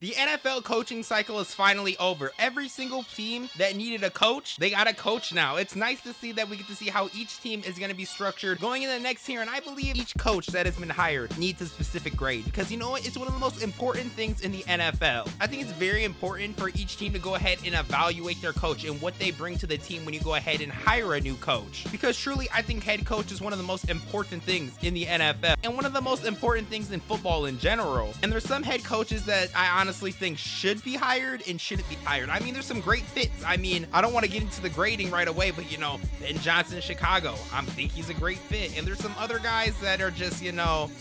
The NFL coaching cycle is finally over. Every single team that needed a coach, they got a coach now. It's nice to see that we get to see how each team is going to be structured going into the next year. And I believe each coach that has been hired needs a specific grade because you know what? It's one of the most important things in the NFL. I think it's very important for each team to go ahead and evaluate their coach and what they bring to the team when you go ahead and hire a new coach. Because truly, I think head coach is one of the most important things in the NFL and one of the most important things in football in general. And there's some head coaches that I honestly think should be hired and shouldn't be hired. I mean, there's some great fits. I mean, I don't want to get into the grading right away, but you know, Ben Johnson in Chicago, I think he's a great fit. And there's some other guys that are just, you know,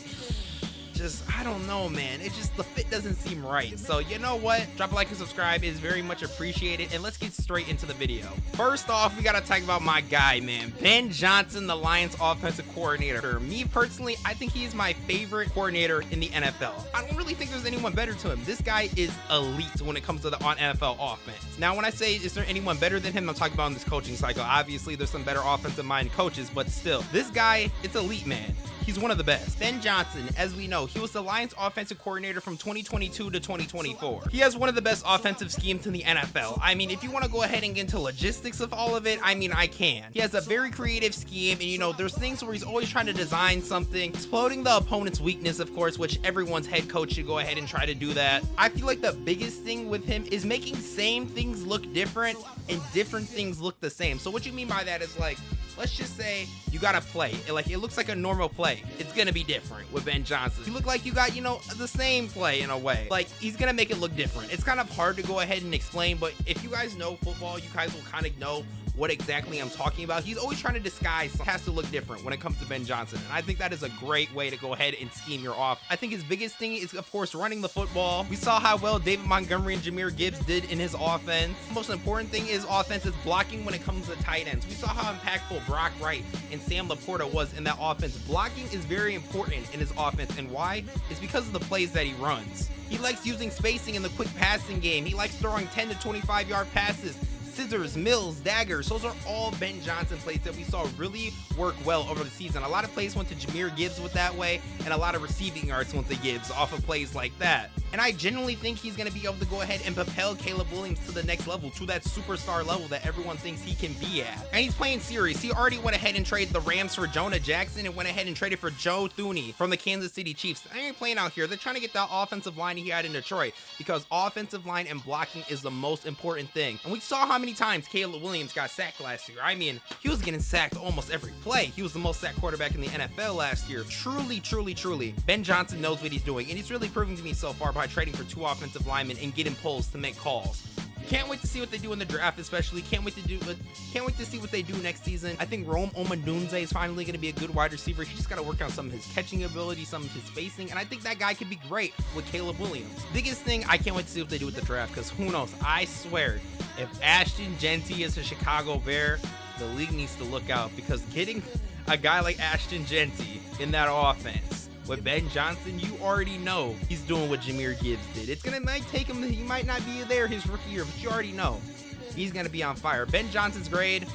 I don't know, man. It just, the fit doesn't seem right. So you know what? Drop a like and subscribe. It is very much appreciated. And let's get straight into the video. First off, we got to talk about my guy, man. Ben Johnson, the Lions offensive coordinator. Me personally, I think he is my favorite coordinator in the NFL. I don't really think there's anyone better to him. This guy is elite when it comes to the NFL offense. Now, when I say is there anyone better than him, I'm talking about in this coaching cycle. Obviously, there's some better offensive minded coaches, but still, this guy, it's elite, man. He's one of the best. Ben Johnson, as we know, he was the Lions offensive coordinator from 2022 to 2024. He has one of the best offensive schemes in the NFL. I mean, if you want to go ahead and get into logistics of all of it, I mean, I can. He has a very creative scheme, and you know, there's things where he's always trying to design something, exploiting the opponent's weakness, of course, which everyone's head coach should go ahead and try to do that. I feel like the biggest thing with him is making same things look different and different things look the same. So what you mean by that is like, let's just say you got a play. It looks like a normal play. It's gonna be different with Ben Johnson. You look like you got, you know, the same play in a way. Like, he's gonna make it look different. It's kind of hard to go ahead and explain, but if you guys know football, you guys will kind of know what exactly I'm talking about. He's always trying to disguise, has to look different when it comes to Ben Johnson. And I think that is a great way to go ahead and scheme your off. I think his biggest thing is, of course, running the football. We saw how well David Montgomery and Jahmyr Gibbs did in his offense. The most important thing is offense is blocking when it comes to tight ends. We saw how impactful Brock Wright and Sam Laporta was in that offense. Blocking is very important in his offense. And why? It's because of the plays that he runs. He likes using spacing in the quick passing game. He likes throwing 10 to 25-yard passes. Scissors, mills, daggers, those are all Ben Johnson plays that we saw really work well over the season. A lot of plays went to Jahmyr Gibbs with that way, and a lot of receiving yards went to Gibbs off of plays like that. And I genuinely think he's going to be able to go ahead and propel Caleb Williams to the next level, to that superstar level that everyone thinks he can be at. And he's playing serious. He already went ahead and traded the Rams for Jonah Jackson and went ahead and traded for Joe Thuney from the Kansas City Chiefs. They ain't playing out here. They're trying to get that offensive line he had in Detroit because offensive line and blocking is the most important thing. And we saw how many times Caleb Williams got sacked last year. I mean, he was getting sacked almost every play. He was the most sacked quarterback in the NFL last year. Truly, truly, truly, Ben Johnson knows what he's doing, and he's really proving to me so far by trading for 2 offensive linemen and getting polls to make calls. Can't wait to see what they do in the draft, especially. Can't wait to see what they do next season. I think Rome Omundunze is finally going to be a good wide receiver. He just got to work on some of his catching ability, some of his spacing, and I think that guy could be great with Caleb Williams. Biggest thing, I can't wait to see what they do with the draft because who knows? I swear, if Ashton Jeanty is a Chicago Bear, the league needs to look out because getting a guy like Ashton Jeanty in that offense with Ben Johnson, you already know he's doing what Jahmyr Gibbs did. Might take him, he might not be there his rookie year, but you already know he's gonna be on fire. Ben Johnson's grade,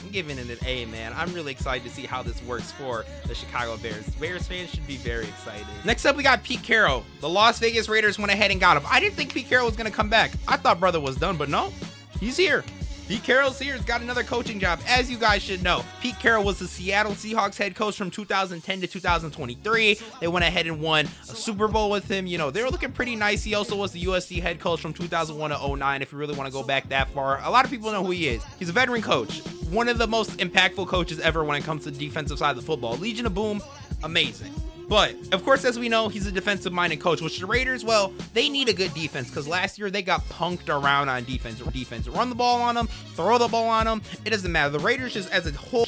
I'm giving it an A, man. I'm really excited to see how this works for the Chicago Bears. Bears fans should be very excited. Next up, we got Pete Carroll. The Las Vegas Raiders went ahead and got him. I didn't think Pete Carroll was gonna come back. I thought brother was done, but no, he's here. Pete Carroll's here. He's got another coaching job. As you guys should know, Pete Carroll was the Seattle Seahawks head coach from 2010 to 2023. They went ahead and won a Super Bowl with him. You know, they were looking pretty nice. He also was the USC head coach from 2001 to 09, if you really want to go back that far. A lot of people know who he is. He's a veteran coach. One of the most impactful coaches ever when it comes to the defensive side of the football. Legion of Boom, amazing. But, of course, as we know, he's a defensive-minded coach, which the Raiders, well, they need a good defense because last year they got punked around on defense. Run the ball on them, throw the ball on them. It doesn't matter. The Raiders just as a whole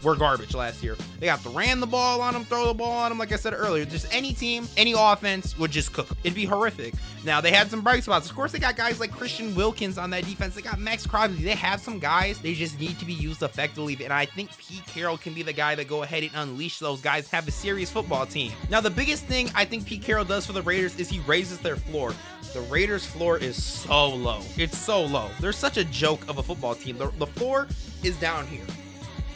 were garbage last year. They got to ran the ball on them, throw the ball on them. Like I said earlier, just any team, any offense would just cook them. It'd be horrific. Now, they had some bright spots. Of course, they got guys like Christian Wilkins on that defense. They got Max Crosby. They have some guys. They just need to be used effectively. And I think Pete Carroll can be the guy that go ahead and unleash those guys, have a serious football team. Now, the biggest thing I think Pete Carroll does for the Raiders is he raises their floor. The Raiders' floor is so low. It's so low. They're such a joke of a football team. The floor is down here.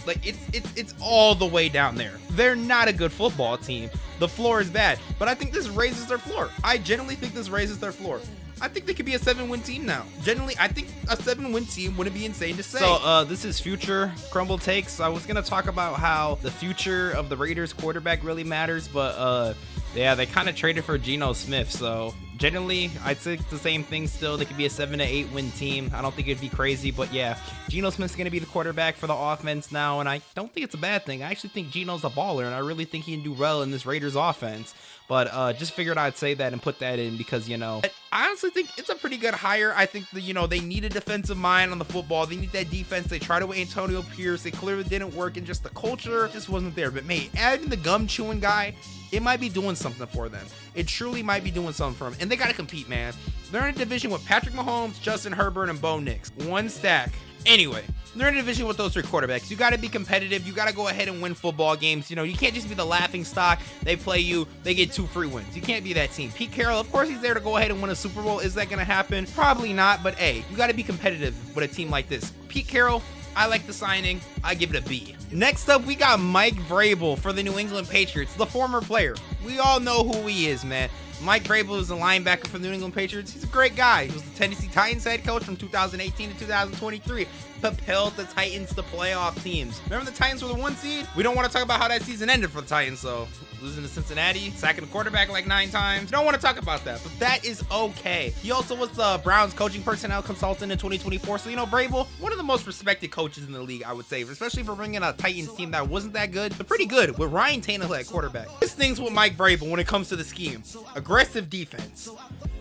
Like it's all the way down there. They're not a good football team. The floor is bad, but I think this raises their floor. I genuinely think this raises their floor. I think they could be a 7-win team now. Generally, I think a 7-win team wouldn't be insane to say. So this is future Crumbletakes. I was gonna talk about how the future of the Raiders quarterback really matters, but yeah, they kind of traded for Geno Smith. So generally, I'd say the same thing still. They could be a 7 to 8 win team. I don't think it'd be crazy, but yeah, Geno Smith's gonna be the quarterback for the offense now, and I don't think it's a bad thing. I actually think Geno's a baller, and I really think he can do well in this Raiders offense. But just figured I'd say that and put that in because, you know, I honestly think it's a pretty good hire. I think that, you know, they need a defensive mind on the football. They need that defense. They tried it with Antonio Pierce. It clearly didn't work, and just the culture just wasn't there. But, mate, adding the gum chewing guy, it might be doing something for them. It truly might be doing something for them. And they got to compete, man. They're in a division with Patrick Mahomes, Justin Herbert, and Bo Nix. One stack. Anyway, they're in a division with those 3 quarterbacks. You got to be competitive. You got to go ahead and win football games. You know, you can't just be the laughing stock. They play you, they get 2 free wins. You can't be that team. Pete Carroll, of course, he's there to go ahead and win a Super Bowl. Is that going to happen? Probably not, but hey, you got to be competitive with a team like this. Pete Carroll, I like the signing. I give it a B. Next up, we got Mike Vrabel for the New England Patriots, the former player. We all know who he is, man. Mike Vrabel is a linebacker for the New England Patriots. He's a great guy. He was the Tennessee Titans head coach from 2018 to 2023. Propelled the Titans to playoff teams. Remember the Titans were the 1 seed? We don't want to talk about how that season ended for the Titans, so losing to Cincinnati, sacking the quarterback like 9 times. Don't want to talk about that, but that is okay. He also was the Browns coaching personnel consultant in 2024. So, you know, Vrabel, one of the most respected coaches in the league, I would say, especially for bringing a Titans team that wasn't that good, but pretty good with Ryan Tannehill at quarterback. This thing's with Mike Vrabel when it comes to the scheme. Aggressive defense,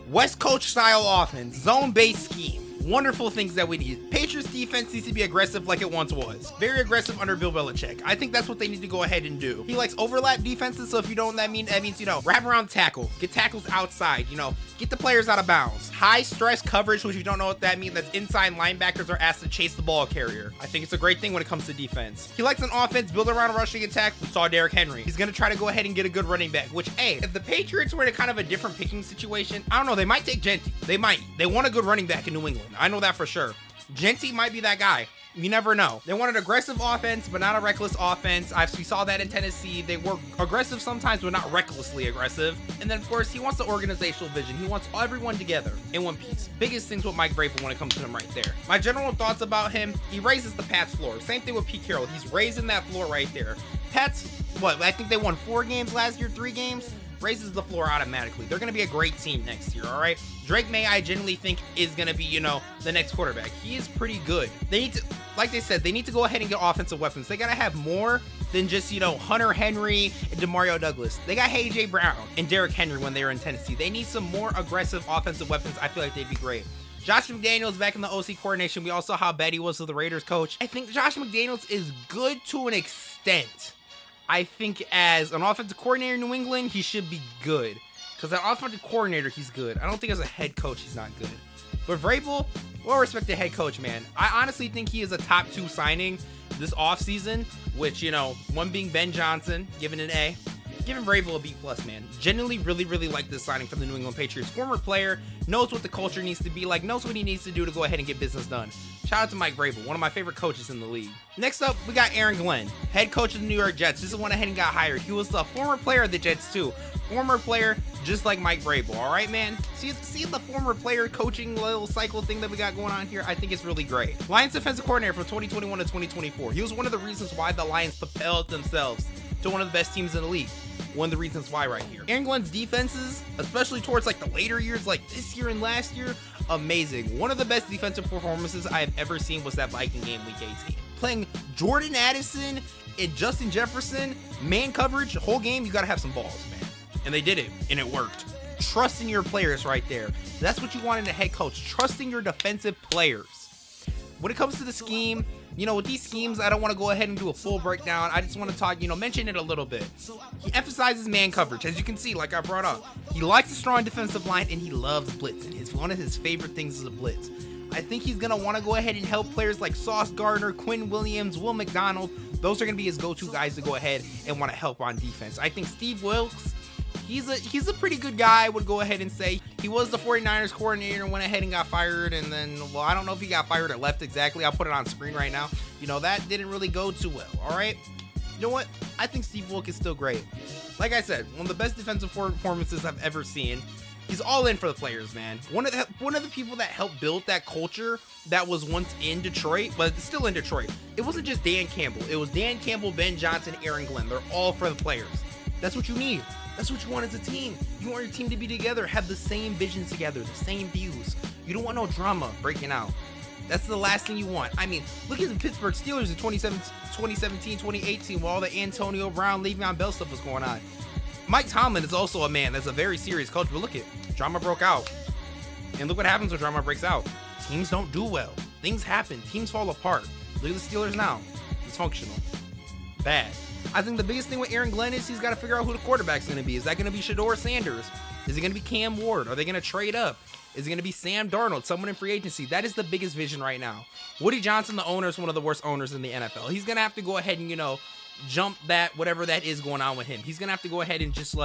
West Coast style offense, zone-based scheme. Wonderful things that we need. Patriots defense needs to be aggressive like it once was. Very aggressive under Bill Belichick. I think that's what they need to go ahead and do. He likes overlap defenses, so if you don't, that means, you know, wrap around tackle, get tackles outside, you know, get the players out of bounds. High stress coverage, which you don't know what that means, that's inside linebackers are asked to chase the ball carrier. I think it's a great thing when it comes to defense. He likes an offense built around a rushing attack. We saw Derrick Henry. He's going to try to go ahead and get a good running back, which, hey, if the Patriots were in a kind of a different picking situation, I don't know, they might take Genty. They might. They want a good running back in New England. I know that for sure. Genty might be that guy. You never know. They want an aggressive offense, but not a reckless offense. We saw that in Tennessee. They were aggressive sometimes, but not recklessly aggressive. And then, of course, he wants the organizational vision. He wants everyone together in one piece. Biggest things with Mike Vrabel when it comes to him right there. My general thoughts about him, he raises the Pats floor. Same thing with Pete Carroll. He's raising that floor right there. Pats, I think they won 4 games last year, 3 games. Raises the floor automatically. They're going to be a great team next year, all right? Drake May, I genuinely think, is going to be, you know, the next quarterback. He is pretty good. They need to, like they said, they need to go ahead and get offensive weapons. They got to have more than just, you know, Hunter Henry and Demario Douglas. They got A.J. Brown and Derrick Henry when they were in Tennessee. They need some more aggressive offensive weapons. I feel like they'd be great. Josh McDaniels back in the OC coordination. We all saw how bad he was with the Raiders coach. I think Josh McDaniels is good to an extent. I think as an offensive coordinator in New England, he should be good. Because as an offensive coordinator, he's good. I don't think as a head coach, he's not good. But Vrabel, well-respected head coach, man. I honestly think he is a top 2 signing this offseason, which, you know, one being Ben Johnson, giving an A. Giving Vrabel a B+, man. Genuinely really like this signing from the New England Patriots. Former player, knows what the culture needs to be like, knows what he needs to do to go ahead and get business done. Shout out to Mike Vrabel, one of my favorite coaches in the league. Next up, we got Aaron Glenn, head coach of the New York Jets. Just went ahead and got hired. He was the former player of the Jets too. Former player, just like Mike Vrabel, all right, man? See the former player coaching little cycle thing that we got going on here? I think it's really great. Lions defensive coordinator from 2021 to 2024. He was one of the reasons why the Lions propelled themselves to one of the best teams in the league. One of the reasons why right here. Aaron Glenn's defenses, especially towards like the later years, like this year and last year, amazing. One of the best defensive performances I have ever seen was that Viking game week 18. Playing Jordan Addison and Justin Jefferson, man coverage, the whole game, you gotta have some balls, man. And they did it, and it worked. Trusting your players right there. That's what you want in a head coach, trusting your defensive players. When it comes to the scheme, you know, with these schemes, I don't want to go ahead and do a full breakdown. I just want to talk, you know, mention it a little bit. He emphasizes man coverage, as you can see, like I brought up. He likes a strong defensive line, and he loves blitzing. One of his favorite things is a blitz. I think he's going to want to go ahead and help players like Sauce Gardner, Quinn Williams, Will McDonald. Those are going to be his go-to guys to go ahead and want to help on defense. I think Steve Wilkes, he's a pretty good guy, I would go ahead and say. He was the 49ers coordinator, went ahead and got fired, and then, well, I don't know if he got fired or left exactly. I'll put it on screen right now. You know, that didn't really go too well, all right? You know what? I think Steve Wilk is still great. Like I said, one of the best defensive performances I've ever seen. He's all in for the players, man. One of the people that helped build that culture that was once in Detroit, but it's still in Detroit. It wasn't just Dan Campbell. It was Dan Campbell, Ben Johnson, Aaron Glenn. They're all for the players. That's what you need. That's what you want as a team. You want your team to be together, have the same visions together, the same views. You don't want no drama breaking out. That's the last thing you want. I mean, look at the Pittsburgh Steelers in 2017, 2018, while all the Antonio Brown, Le'Veon Bell stuff was going on. Mike Tomlin is also a man that's a very serious coach, but look at drama broke out. And look what happens when drama breaks out. Teams don't do well. Things happen. Teams fall apart. Look at the Steelers now. Dysfunctional. Bad. I think the biggest thing with Aaron Glenn is he's got to figure out who the quarterback's going to be. Is that going to be Shedeur Sanders? Is it going to be Cam Ward? Are they going to trade up? Is it going to be Sam Darnold, someone in free agency? That is the biggest vision right now. Woody Johnson, the owner, is one of the worst owners in the NFL. He's going to have to go ahead and, jump that, whatever that is going on with him. He's going to have to go ahead and just,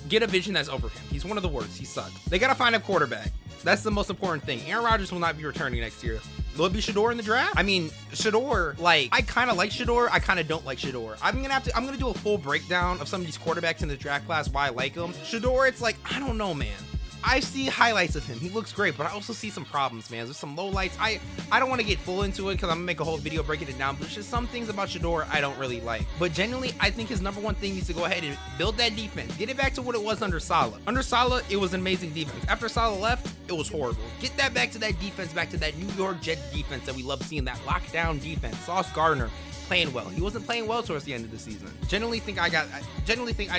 get a vision that's over him. He's one of the worst. He sucks. They got to find a quarterback. That's the most important thing. Aaron Rodgers will not be returning next year. Will it be Shedeur in the draft? I mean, Shedeur, I kind of like Shedeur. I kind of don't like Shedeur. I'm going to do a full breakdown of some of these quarterbacks in the draft class, why I like them. Shedeur, it's I don't know, man. I see highlights of him. He looks great, but I also see some problems, man. There's some lowlights. I don't want to get full into it because I'm going to make a whole video breaking it down, but there's just some things about Shedeur I don't really like. But genuinely, I think his number one thing needs to go ahead and build that defense. Get it back to what it was under Saleh. Under Saleh, it was an amazing defense. After Saleh left, it was horrible. Get that back to that defense, back to that New York Jets defense that we love seeing, that lockdown defense. Sauce Gardner playing well. He wasn't playing well towards the end of the season. Genuinely think I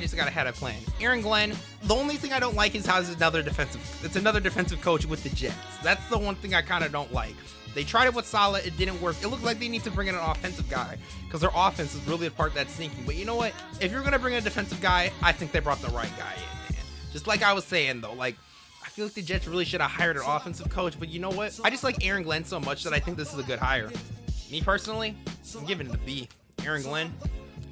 just gotta have a plan. Aaron Glenn, the only thing I don't like is how it's another defensive coach with the Jets. That's the one thing I kind of don't like. They tried it with Saleh, it didn't work. It looks like they need to bring in an offensive guy because their offense is really the part that's sinking. But you know what? If you're gonna bring in a defensive guy, I think they brought the right guy in, man. Just like I was saying though, I feel like the Jets really should have hired an offensive coach, but you know what? I just like Aaron Glenn so much that I think this is a good hire. Me personally, I'm giving it a B. Aaron Glenn,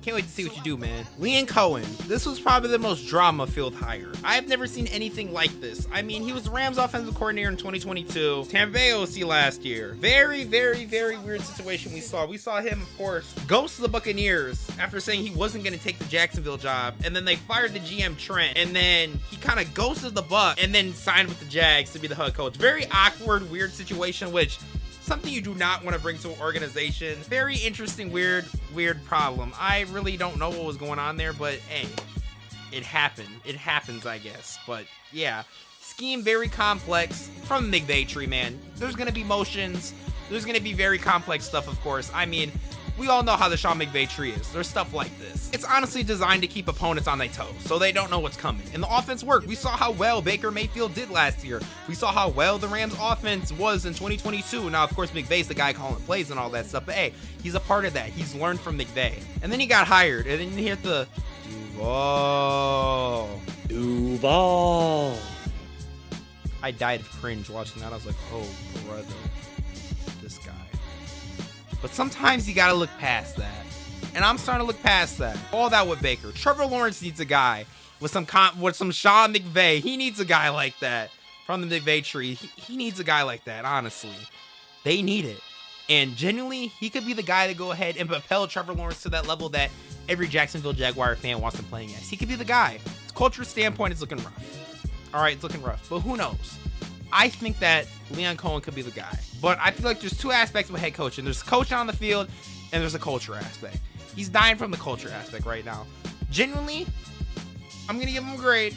can't wait to see what you do, man. Liam Cohen, this was probably the most drama-filled hire. I've never seen anything like this. I mean, he was the Rams offensive coordinator in 2022, Tampa Bay OC last year. Very, very, very weird situation we saw. We saw him, of course, ghost the Buccaneers after saying he wasn't going to take the Jacksonville job, and then they fired the GM Trent, and then he kind of ghosted the Bucs, and then signed with the Jags to be the head coach. Very awkward, weird situation, which something you do not want to bring to an organization. Very interesting, weird problem. I really don't know what was going on there, but hey, it happened. It happens, I guess. But yeah, scheme very complex from the McVay tree, man. There's going to be motions. There's going to be very complex stuff, of course. I mean, we all know how the Sean McVay tree is. There's stuff like this. It's honestly designed to keep opponents on their toes, so they don't know what's coming. And the offense worked. We saw how well Baker Mayfield did last year. We saw how well the Rams offense was in 2022. Now, of course, McVay's the guy calling plays and all that stuff, but hey, he's a part of that. He's learned from McVay. And then he got hired, and then you hear the Duval. I died of cringe watching that. I was like, oh, brother, this guy. But sometimes you gotta look past that. And I'm starting to look past that. All that with Baker. Trevor Lawrence needs a guy with some Sean McVay. He needs a guy like that from the McVay tree. He needs a guy like that, honestly. They need it. And genuinely, he could be the guy to go ahead and propel Trevor Lawrence to that level that every Jacksonville Jaguar fan wants him playing as. He could be the guy. His culture standpoint is looking rough. All right, it's looking rough. But who knows? I think that Liam Cohen could be the guy. But I feel like there's two aspects of a head coach. And there's coaching on the field, and there's a culture aspect. He's dying from the culture aspect right now. Genuinely, I'm going to give him a grade.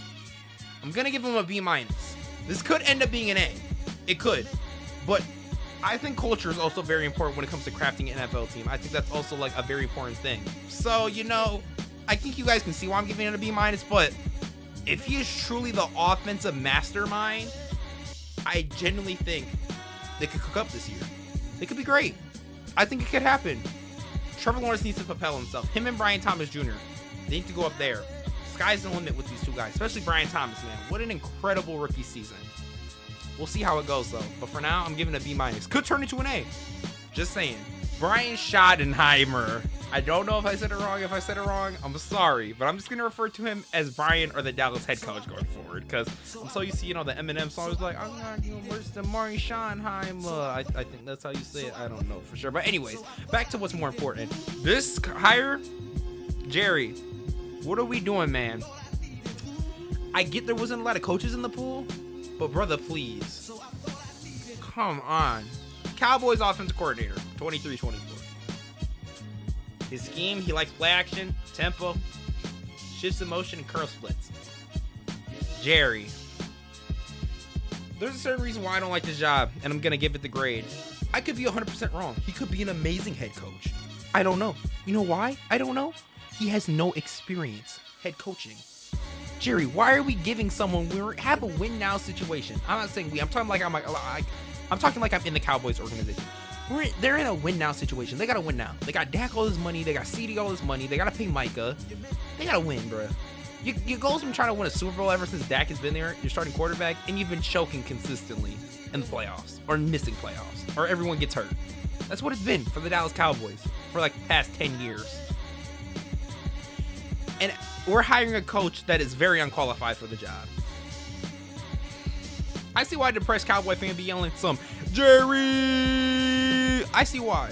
I'm going to give him a B-. This could end up being an A. It could. But I think culture is also very important when it comes to crafting an NFL team. I think that's also a very important thing. So, I think you guys can see why I'm giving it a B-. But if he is truly the offensive mastermind, I genuinely think they could cook up this year. They could be great. I think it could happen. Trevor Lawrence needs to propel himself. Him and Brian Thomas Jr., they need to go up there. Sky's the limit with these two guys, especially Brian Thomas, man. What an incredible rookie season. We'll see how it goes, though. But for now, I'm giving it a B-. Could turn into an A. Just saying. Brian Schottenheimer. I don't know if I said it wrong. If I said it wrong, I'm sorry, but I'm just gonna refer to him as Brian or the Dallas head coach going forward, because I'm so used to, you know, the Eminem songs like I'm not even worse than Mari Schonheim. I think that's how you say it. I don't know for sure, but anyways, back to what's more important. This hire, Jerry, what are we doing, man? I get there wasn't a lot of coaches in the pool, but brother, please, come on. Cowboys offensive coordinator, 23-24. His scheme, he likes play action, tempo, shifts in motion, and curl splits. Jerry. There's a certain reason why I don't like this job, and I'm going to give it the grade. I could be 100% wrong. He could be an amazing head coach. I don't know. You know why? I don't know. He has no experience head coaching. Jerry, why are we giving someone, we have a win now situation? I'm not saying we, I'm talking like I'm in the Cowboys organization. They're in a win now situation. They gotta win now. They got Dak all this money. They got CD all this money. They gotta pay Micah. They gotta win, bro. You go from trying to win a Super Bowl ever since Dak has been there, your starting quarterback, and you've been choking consistently in the playoffs or missing playoffs or everyone gets hurt. That's what it's been for the Dallas Cowboys for like the past 10 years. And we're hiring a coach that is very unqualified for the job. I see why a depressed Cowboy fan be yelling some Jerry. I see why.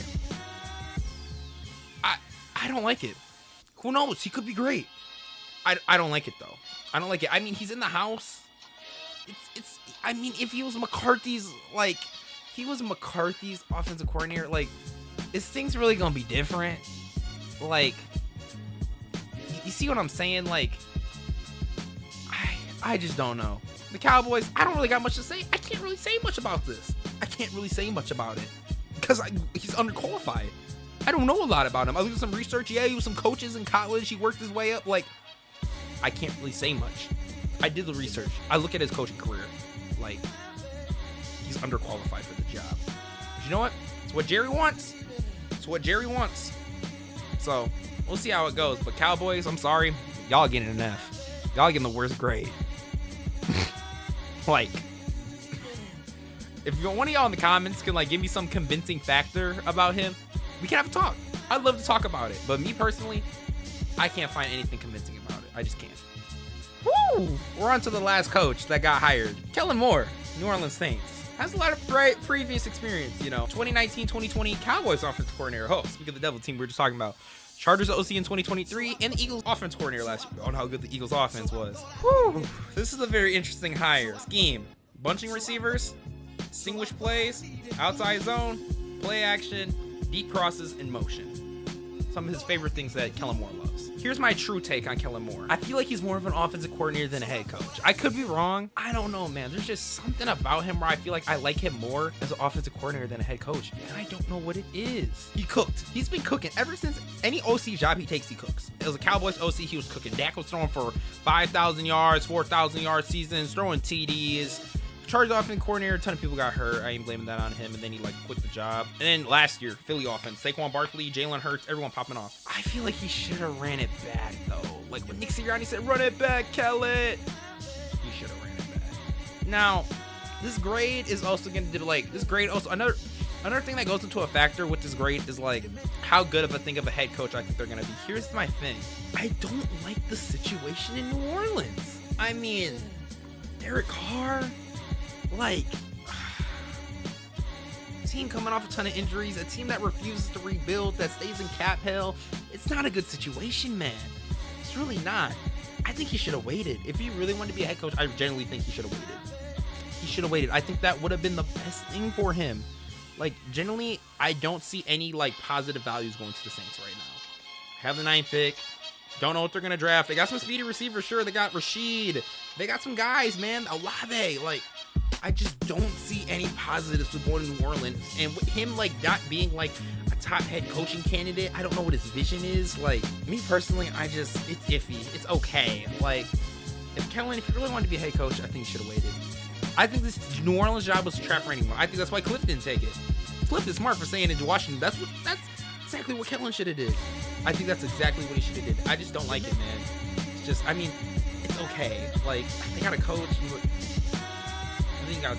I don't like it. Who knows? He could be great. I don't like it though. I don't like it. I mean, he's in the house. I mean, if he was McCarthy's offensive coordinator, like, is things really gonna be different? Like, you see what I'm saying? Like, I just don't know. The Cowboys, I don't really got much to say. I can't really say much about this. I can't really say much about it because he's underqualified. I don't know a lot about him. I looked at some research. Yeah, he was some coaches in college. He worked his way up. Like, I can't really say much. I did the research. I look at his coaching career. Like, he's underqualified for the job. But you know what? It's what Jerry wants. It's what Jerry wants. So, we'll see how it goes. But Cowboys, I'm sorry. Y'all getting an F. Y'all getting the worst grade. Like, if one of y'all in the comments can like give me some convincing factor about him, we can have a talk. I'd love to talk about it. But me personally, I can't find anything convincing about it. I just can't. Woo! We're on to the last coach that got hired. Kellen Moore, New Orleans Saints. Has a lot of previous experience, you know. 2019-2020 Cowboys offensive coordinator. Oh, speaking of the Devil team we were just talking about. Chargers OC in 2023, and the Eagles offense coordinator last year on how good the Eagles offense was. Whew. This is a very interesting hire. Scheme, bunching receivers, distinguished plays, outside zone, play action, deep crosses, and motion. Some of his favorite things that Kellen Moore loves. Here's my true take on Kellen Moore. I feel like he's more of an offensive coordinator than a head coach. I could be wrong. I don't know, man. There's just something about him where I feel like I like him more as an offensive coordinator than a head coach. And I don't know what it is. He cooked. He's been cooking ever since any OC job he takes, he cooks. It was a Cowboys OC, he was cooking. Dak was throwing for 5,000 yards, 4,000 yard seasons, throwing TDs. Chargers offensive coordinator, a ton of people got hurt. I ain't blaming that on him. And then he like quit the job. And then last year, Philly offense, Saquon Barkley, Jalen Hurts, everyone popping off. I feel like he should have ran it back though. Like when Nick Sirianni said, "Run it back, Kelly," he should have ran it back. Now, this grade is also gonna do like this grade. Also, another thing that goes into a factor with this grade is like how good of a head coach I think they're gonna be. Here's my thing: I don't like the situation in New Orleans. I mean, Derek Carr. Like, a team coming off a ton of injuries, a team that refuses to rebuild, that stays in cap hell. It's not a good situation, man. It's really not. I think he should have waited. If he really wanted to be a head coach, I genuinely think he should have waited. He should have waited. I think that would have been the best thing for him. Like, generally, I don't see any, like, positive values going to the Saints right now. Have the 9th pick. Don't know what they're going to draft. They got some speedy receivers, sure. They got Rashid. They got some guys, man. Olave. Like, I just don't see any positives with going to New Orleans. And with him, like, not being, like, a top head coaching candidate, I don't know what his vision is. Like, me personally, it's iffy. It's okay. Like, if you really wanted to be a head coach, I think you should have waited. I think this New Orleans job was a trap for anyone. I think that's why Cliff didn't take it. Cliff is smart for saying in Washington, that's exactly what Kellen should have did. I think that's exactly what he should have did. I just don't like it, man. It's just, I mean, it's okay. Like, they got a coach.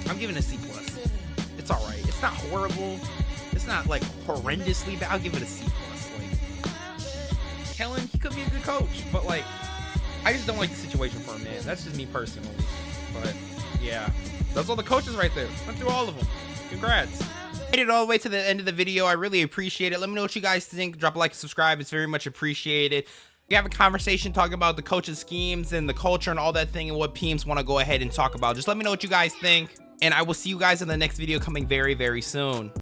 I'm giving it a C+. It's all right. It's not horrible. It's not like horrendously bad. I'll give it a C+. Like, Kellen, he could be a good coach, but like, I just don't like the situation for him, man. That's just me personally. But yeah, those are the coaches right there. Went through all of them. Congrats. Made it all the way to the end of the video. I really appreciate it. Let me know what you guys think. Drop a like, subscribe. It's very much appreciated. We have a conversation talking about the coach's schemes and the culture and all that thing and what teams want to go ahead and talk about. Just let me know what you guys think, and I will see you guys in the next video coming very, very soon.